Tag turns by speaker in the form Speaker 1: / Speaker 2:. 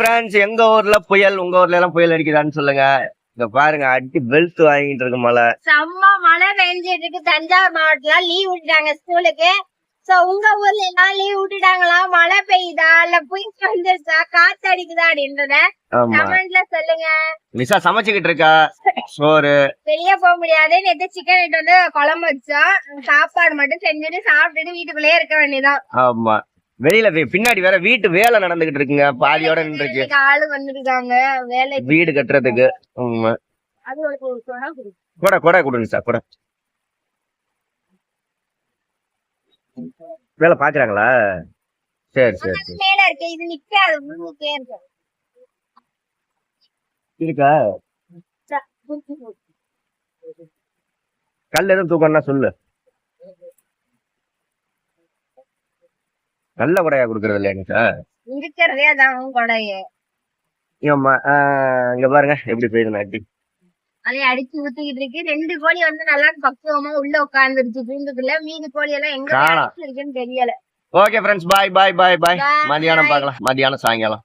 Speaker 1: Friends, எங்க ஊர்ல புயல், உங்க ஊர்ல எல்லாம் புயல் அடிக்குதான்னு சொல்லுங்க. இங்க பாருங்க, அடி பெல்ட் வாங்கிட்டு இருக்கு மழை.
Speaker 2: செம்ம மழை பெஞ்சிட்டு இருக்கு. தஞ்சாவூர் மாவட்டத்துல லீவ் விட்டுட்டாங்க ஸ்கூலுக்கு. சோ உங்க ஊர்ல எல்லாம் லீவ் விட்டுட்டாங்களா? மழை பெய்யுதா இல்ல புயல் வந்துருச்சா காத்து அடிக்குதா அப்படின்றத கமெண்ட்ல சொல்லுங்க.
Speaker 1: நிஷா சமைச்சுக்கிட்டு இருக்கா சோறு.
Speaker 2: வெளியே போக முடியாது. நேத்து சிக்கன் எடுத்து வந்து குழம்பு வச்சா, சாப்பாடு மட்டும் செஞ்சுட்டு சாப்பிட்டுட்டு வீட்டுக்குள்ளேயே இருக்க வேண்டியதான்.
Speaker 1: ஆமா, வெளியில பின்னாடி வேற வீட்டு வேலை நடந்துகிட்டு இருக்குங்க. பாதியோட நின்றுச்சு.
Speaker 2: ஆளு வந்துருக்காங்க வேலை
Speaker 1: வீடு கட்டுறதுக்கு. கூட கூட கொடுங்க சார். கூட வேலை பாக்குறாங்களா? சரி சரி சரி.
Speaker 2: மேல இருக்கு, இது நிக்காது, முன்னுக்கே இருக்கு.
Speaker 1: இருக்கா கல் எதுவும் தூக்கம்னா சொல்லு. நல்ல கொடையா குடுக்கறது இல்லையா சார்?
Speaker 2: இருக்கிறதே அதான் கொடையே.
Speaker 1: ஆமா, இங்க பாருங்க எப்படி போயிடுது அடி.
Speaker 2: அதை அடிச்சு ஊத்திக்கிட்டு இருக்கு. 2 கோழி வந்து நல்லா பக்குவமா உள்ள உட்கார்ந்துருச்சு கூண்டுக்குள்ள. மீதி கோழி எல்லாம் எங்க இருக்குன்னு தெரியல.
Speaker 1: ஓகே ஃப்ரெண்ட்ஸ், பாய் பாய் பாய் பாய். மதியானம் பார்க்கலாம், மதியானம் சாயங்காலம்.